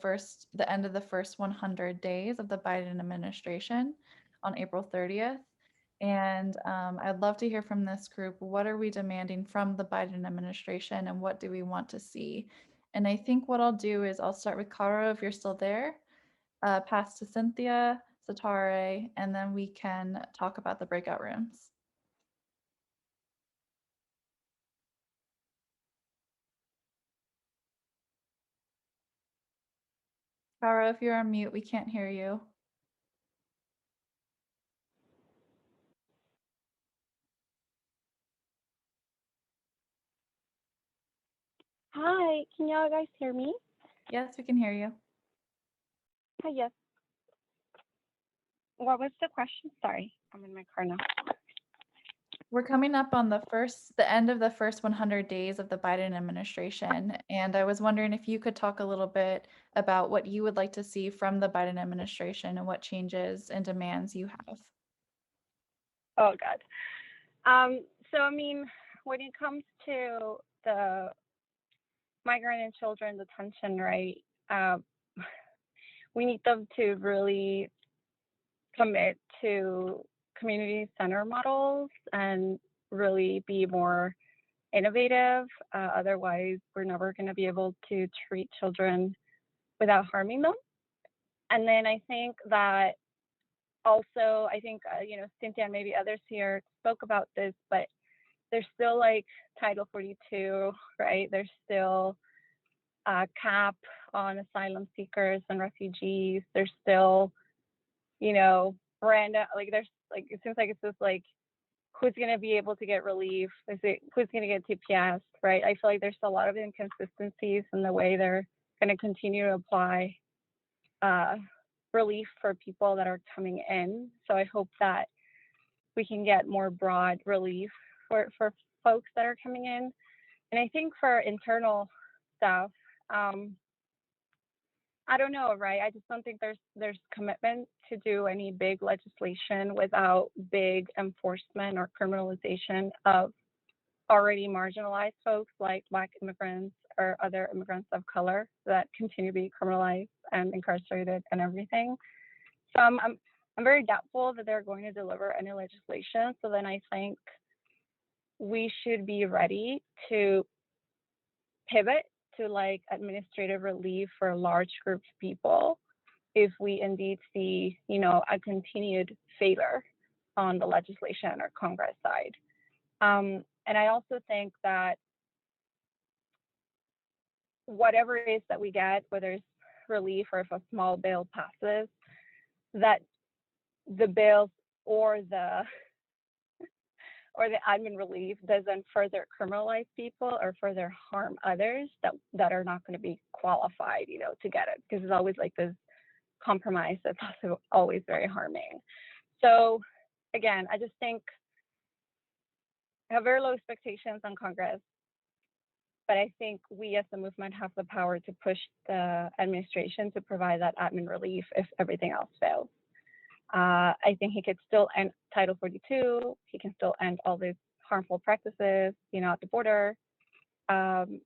end of the first 100 days of the Biden administration on April 30th. And I'd love to hear from this group. What are we demanding from the Biden administration and what do we want to see? And I think what I'll do is I'll start with Caro if you're still there, pass to Cynthia, Satare, and then we can talk about the breakout rooms. Caro, if you're on mute, we can't hear you. Hi, can y'all guys hear me? Yes, we can hear you. Hi, yes. What was the question? Sorry, I'm in my car now. We're coming up on the end of the first 100 days of the Biden administration, and I was wondering if you could talk a little bit about what you would like to see from the Biden administration and what changes and demands you have. Oh God. So I mean, when it comes to the migrant and children detention, right? We need them to really commit to community center models and really be more innovative. Otherwise, we're never going to be able to treat children without harming them. And then I think that also, Cynthia and maybe others here spoke about this, but there's still like Title 42, right? There's still a cap on asylum seekers and refugees. There's still, random, like there's like, it seems like it's just like, who's going to be able to get relief? Who's going to get TPS, right? I feel like there's a lot of inconsistencies in the way they're going to continue to apply relief for people that are coming in. So I hope that we can get more broad relief for folks that are coming in. And I think for internal stuff, I don't know, right? I just don't think there's commitment to do any big legislation without big enforcement or criminalization of already marginalized folks like Black immigrants or other immigrants of color that continue to be criminalized and incarcerated and everything. So I'm very doubtful that they're going to deliver any legislation. So then I think we should be ready to pivot to like administrative relief for large groups of people if we indeed see, a continued failure on the legislation or Congress side. And I also think that whatever it is that we get, whether it's relief or if a small bill passes, that the bills or the admin relief doesn't further criminalize people or further harm others that are not going to be qualified, to get it, because it's always like this compromise that's also always very harming. So again, I just think I have very low expectations on Congress, but I think we as a movement have the power to push the administration to provide that admin relief if everything else fails. I think he could still end Title 42. He can still end all these harmful practices, at the border. And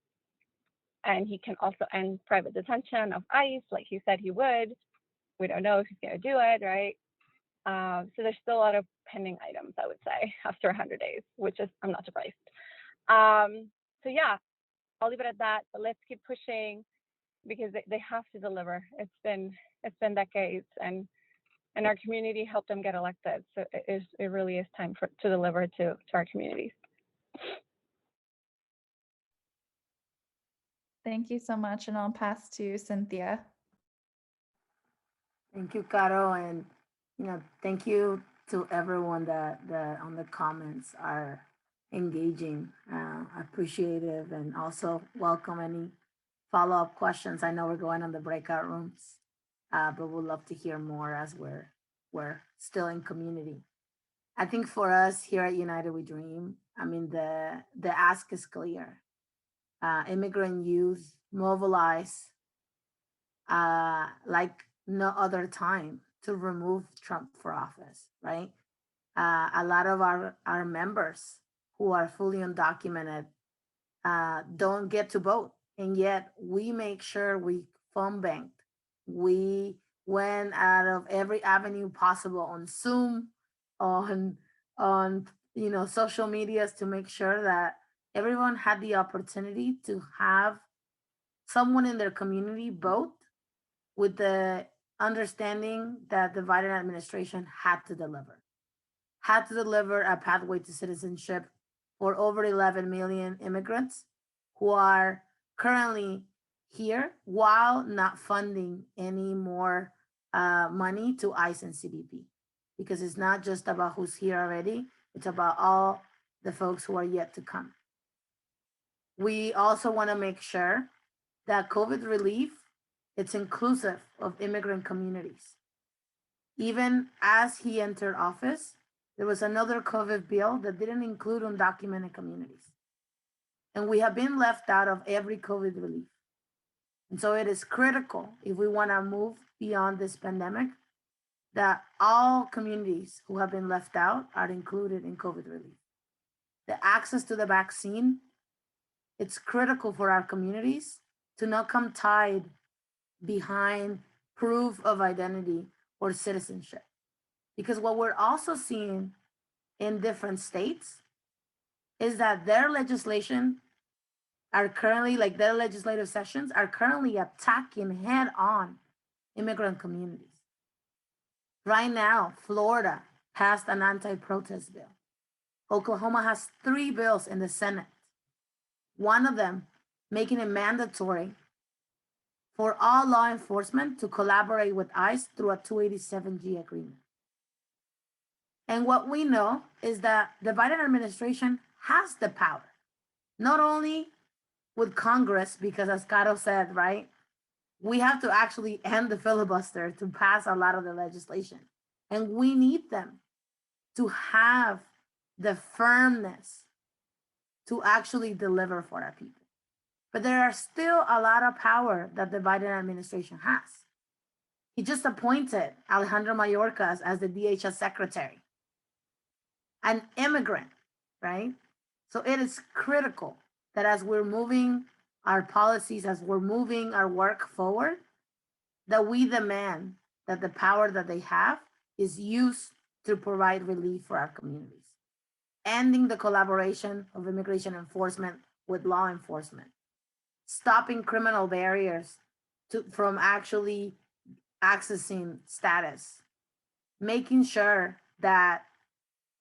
he can also end private detention of ICE, like he said he would. We don't know if he's going to do it, right? So there's still a lot of pending items, I would say, after 100 days, which is, I'm not surprised. So yeah, I'll leave it at that, but let's keep pushing because they have to deliver. It's been decades and our community helped them get elected. So it really is time to deliver to our communities. Thank you so much, and I'll pass to Cynthia. Thank you, Caro, and thank you to everyone that on the comments are engaging, appreciative, and also welcome any follow-up questions. I know we're going on the breakout rooms, but we'd love to hear more as we're still in community. I think for us here at United We Dream, I mean the ask is clear. Immigrant youth mobilize like no other time to remove Trump for office, right? A lot of our members who are fully undocumented don't get to vote. And yet we make sure we phone banked. We went out of every avenue possible on Zoom, on social medias to make sure that everyone had the opportunity to have someone in their community vote with the understanding that the Biden administration had to deliver a pathway to citizenship for over 11 million immigrants who are currently here while not funding any more money to ICE and CBP. Because it's not just about who's here already, it's about all the folks who are yet to come. we also want to make sure that COVID relief, it's inclusive of immigrant communities. Even as he entered office, there was another COVID bill that didn't include undocumented communities. And we have been left out of every COVID relief. And so it is critical, if we want to move beyond this pandemic, that all communities who have been left out are included in COVID relief. The access to the vaccine, it's critical for our communities to not come tied behind proof of identity or citizenship. Because what we're also seeing in different states is that their legislation are currently, like their legislative sessions are currently attacking head on immigrant communities. Right now, Florida passed an anti-protest bill. Oklahoma has 3 bills in the Senate. One of them making it mandatory for all law enforcement to collaborate with ICE through a 287G agreement. And what we know is that the Biden administration has the power, not only with Congress, because as Caro said, right, we have to actually end the filibuster to pass a lot of the legislation. And we need them to have the firmness to actually deliver for our people. But there are still a lot of power that the Biden administration has. He just appointed Alejandro Mayorkas as the DHS secretary, an immigrant, right? So it is critical that as we're moving our policies, as we're moving our work forward, that we demand that the power that they have is used to provide relief for our communities. Ending the collaboration of immigration enforcement with law enforcement. Stopping criminal barriers from actually accessing status. Making sure that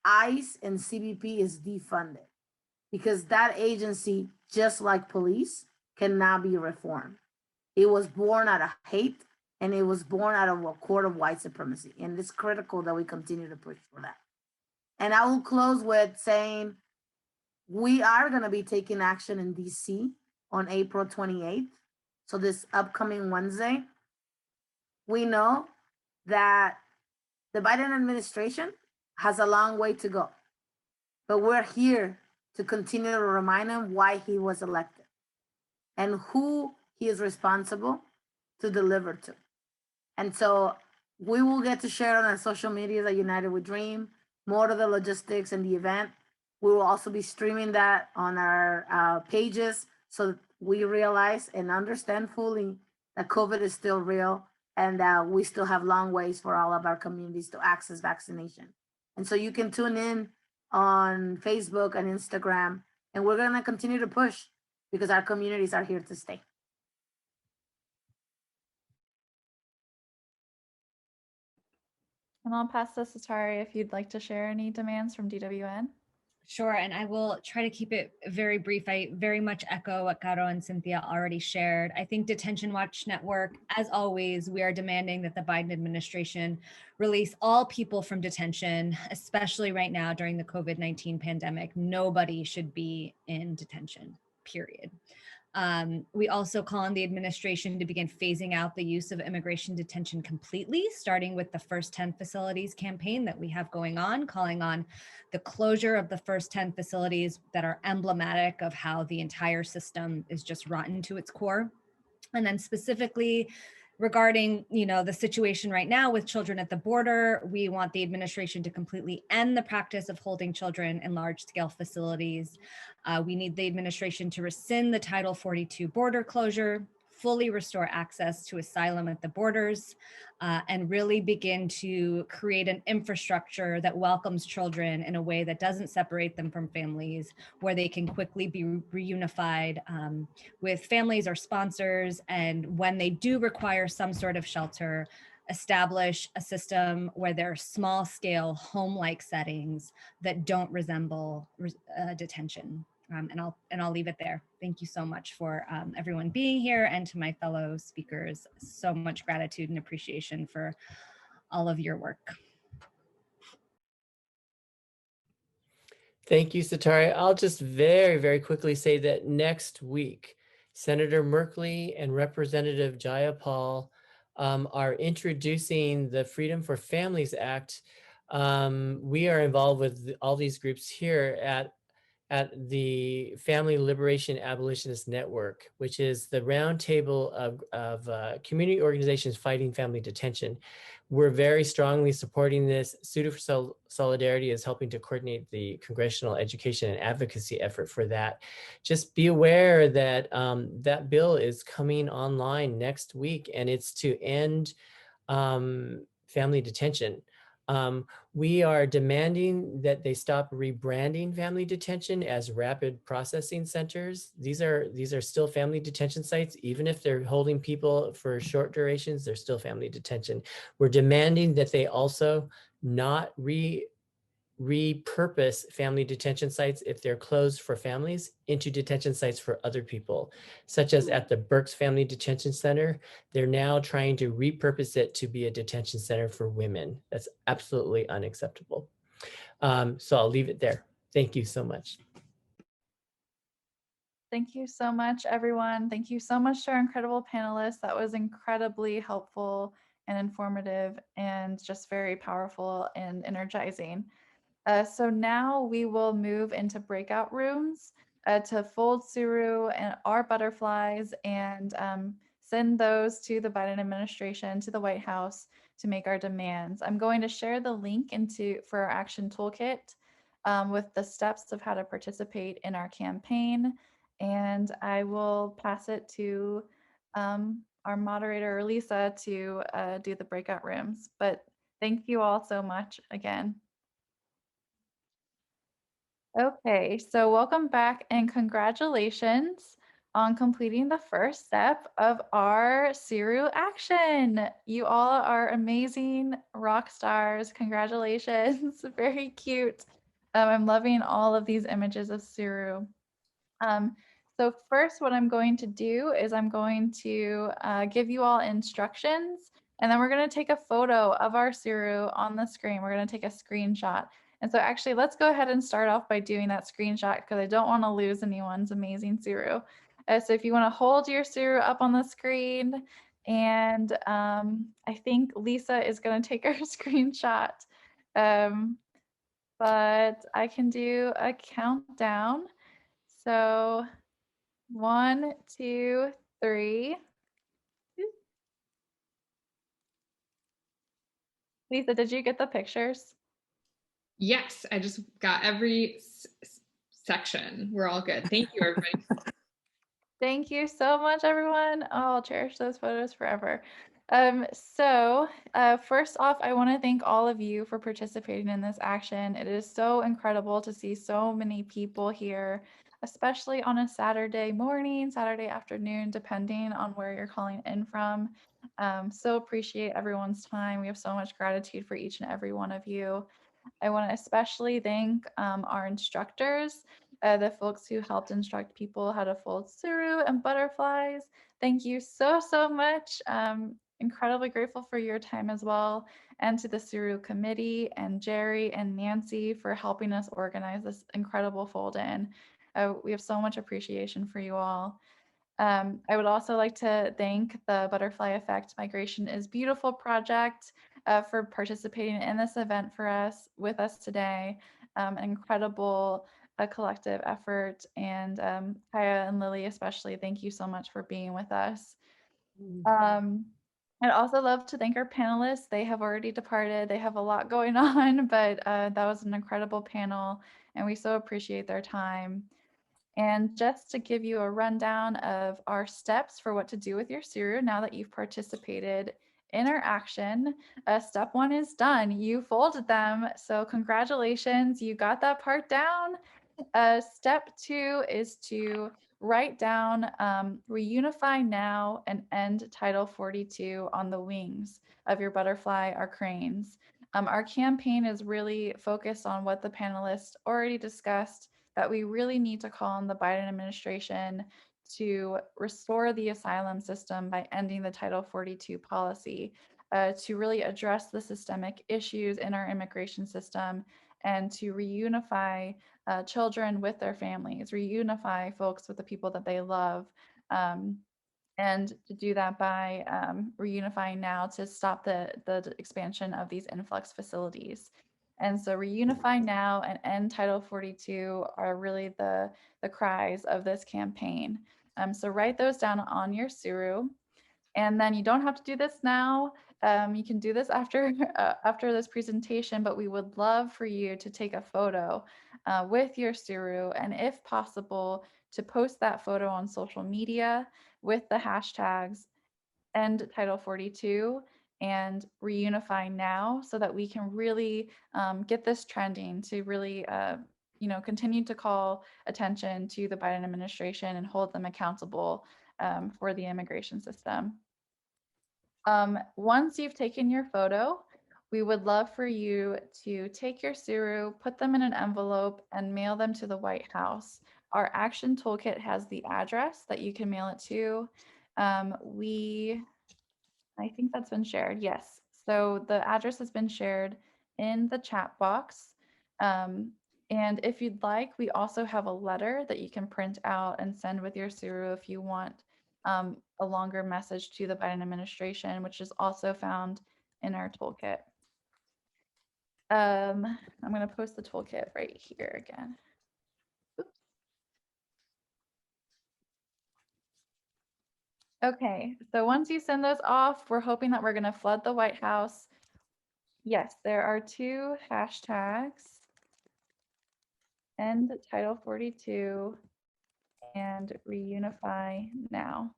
ICE and CBP is defunded, because that agency, just like police, cannot be reformed. It was born out of hate, and it was born out of a court of white supremacy. And it's critical that we continue to push for that. And I will close with saying we are going to be taking action in DC on April 28th. So this upcoming Wednesday, we know that the Biden administration has a long way to go, but we're here to continue to remind him why he was elected and who he is responsible to deliver to. And so we will get to share on our social media at United We Dream, more of the logistics and the event. We will also be streaming that on our pages so that we realize and understand fully that COVID is still real and that we still have long ways for all of our communities to access vaccination. And so you can tune in on Facebook and Instagram, and we're going to continue to push because our communities are here to stay. And I'll pass this to Tari if you'd like to share any demands from DWN. Sure, and I will try to keep it very brief. I very much echo what Caro and Cynthia already shared. I think Detention Watch Network, as always, we are demanding that the Biden administration release all people from detention, especially right now during the COVID-19 pandemic. Nobody should be in detention, period. We also call on the administration to begin phasing out the use of immigration detention completely, starting with the First 10 Facilities campaign that we have going on, calling on the closure of the first 10 facilities that are emblematic of how the entire system is just rotten to its core. And then specifically regarding, the situation right now with children at the border, we want the administration to completely end the practice of holding children in large-scale facilities. We need the administration to rescind the Title 42 border closure, fully restore access to asylum at the borders, and really begin to create an infrastructure that welcomes children in a way that doesn't separate them from families, where they can quickly be reunified with families or sponsors. And when they do require some sort of shelter, establish a system where there are small scale home-like settings that don't resemble detention. And I'll leave it there. Thank you so much for everyone being here, and to my fellow speakers, so much gratitude and appreciation for all of your work. Thank you, Satari. I'll just very, very quickly say that next week, Senator Merkley and Representative Jayapal are introducing the Freedom for Families Act. We are involved with all these groups here at the Family Liberation Abolitionist Network, which is the roundtable of community organizations fighting family detention. We're very strongly supporting this. Tsuru for Solidarity is helping to coordinate the congressional education and advocacy effort for that. Just be aware that that bill is coming online next week, and it's to end family detention. We are demanding that they stop rebranding family detention as rapid processing centers. These are still family detention sites. Even if they're holding people for short durations, they're still family detention. We're demanding that they also not repurpose family detention sites if they're closed for families into detention sites for other people, such as at the Berks Family Detention Center. They're now trying to repurpose it to be a detention center for women. That's absolutely unacceptable. So I'll leave it there. Thank you so much. Thank you so much, everyone. Thank you so much to our incredible panelists. That was incredibly helpful and informative and just very powerful and energizing. So now we will move into breakout rooms to fold Tsuru and our butterflies and send those to the Biden administration, to the White House to make our demands. I'm going to share the link for our action toolkit with the steps of how to participate in our campaign. And I will pass it to our moderator, Lisa, to do the breakout rooms. But thank you all so much again. Okay, so welcome back and congratulations on completing the first step of our Tsuru action. You all are amazing rock stars. Congratulations. Very cute. I'm loving all of these images of Tsuru. So first, what I'm going to do is I'm going to give you all instructions, and then we're going to take a photo of our Tsuru on the screen. We're going to take a screenshot. And so actually, let's go ahead and start off by doing that screenshot because I don't want to lose anyone's amazing Tsuru. So if you want to hold your Tsuru up on the screen, and I think Lisa is going to take our screenshot. But I can do a countdown. So 1, 2, 3. Lisa, did you get the pictures? Yes, I just got every section. We're all good. Thank you, everybody. Thank you so much, everyone. Oh, I'll cherish those photos forever. First off, I want to thank all of you for participating in this action. It is so incredible to see so many people here, especially on a Saturday morning, Saturday afternoon, depending on where you're calling in from. So appreciate everyone's time. We have so much gratitude for each and every one of you. I want to especially thank our instructors, the folks who helped instruct people how to fold Tsuru and butterflies. Thank you so, so much. Incredibly grateful for your time as well. And to the Tsuru committee and Jerry and Nancy for helping us organize this incredible fold in. We have so much appreciation for you all. I would also like to thank the Butterfly Effect Migration is Beautiful project for participating in this event with us today. An incredible collective effort, and Kaya and Lily especially, thank you so much for being with us. I'd also love to thank our panelists. They have already departed. They have a lot going on, but that was an incredible panel, and we so appreciate their time. And just to give you a rundown of our steps for what to do with your Tsuru now that you've participated in our action. Step 1 is done. You folded them. So congratulations, you got that part down. Step 2 is to write down Reunify Now and end Title 42 on the wings of your butterfly or cranes. Our campaign is really focused on what the panelists already discussed, that we really need to call on the Biden administration to restore the asylum system by ending the Title 42 policy, to really address the systemic issues in our immigration system, and to reunify children with their families, reunify folks with the people that they love. And to do that by reunifying now to stop the expansion of these influx facilities. And so Reunify Now and End Title 42 are really the cries of this campaign. So write those down on your Tsuru. And then you don't have to do this now. You can do this after after this presentation, but we would love for you to take a photo with your Tsuru, and if possible, to post that photo on social media with the hashtags End Title 42 and Reunify Now, so that we can really get this trending to really continue to call attention to the Biden administration and hold them accountable for the immigration system. Once you've taken your photo, we would love for you to take your Tsuru, put them in an envelope, and mail them to the White House. Our action toolkit has the address that you can mail it to. I think that's been shared, yes. So the address has been shared in the chat box. And if you'd like, we also have a letter that you can print out and send with your Tsuru if you want a longer message to the Biden administration, which is also found in our toolkit. I'm going to post the toolkit right here again. Oops. Okay, so once you send those off, we're hoping that we're going to flood the White House. Yes, there are two hashtags. End Title 42 and Reunify Now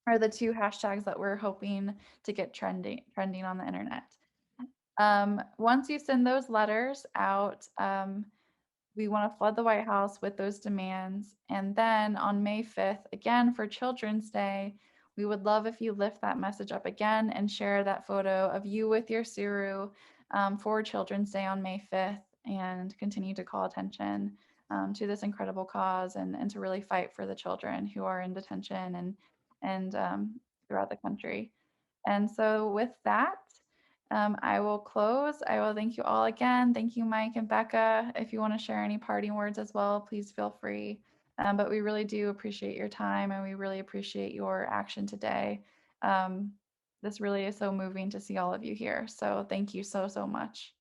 are the two hashtags that we're hoping to get trending on the internet. Once you send those letters out, we want to flood the White House with those demands. And then on May 5th, again for Children's Day, we would love if you lift that message up again and share that photo of you with your Tsuru for Children's Day on May 5th, and continue to call attention to this incredible cause, and to really fight for the children who are in detention and throughout the country. And so with that, I will close. I will thank you all again. Thank you, Mike and Becca. If you want to share any parting words as well, please feel free. But we really do appreciate your time, and we really appreciate your action today. This really is so moving to see all of you here. So thank you so much.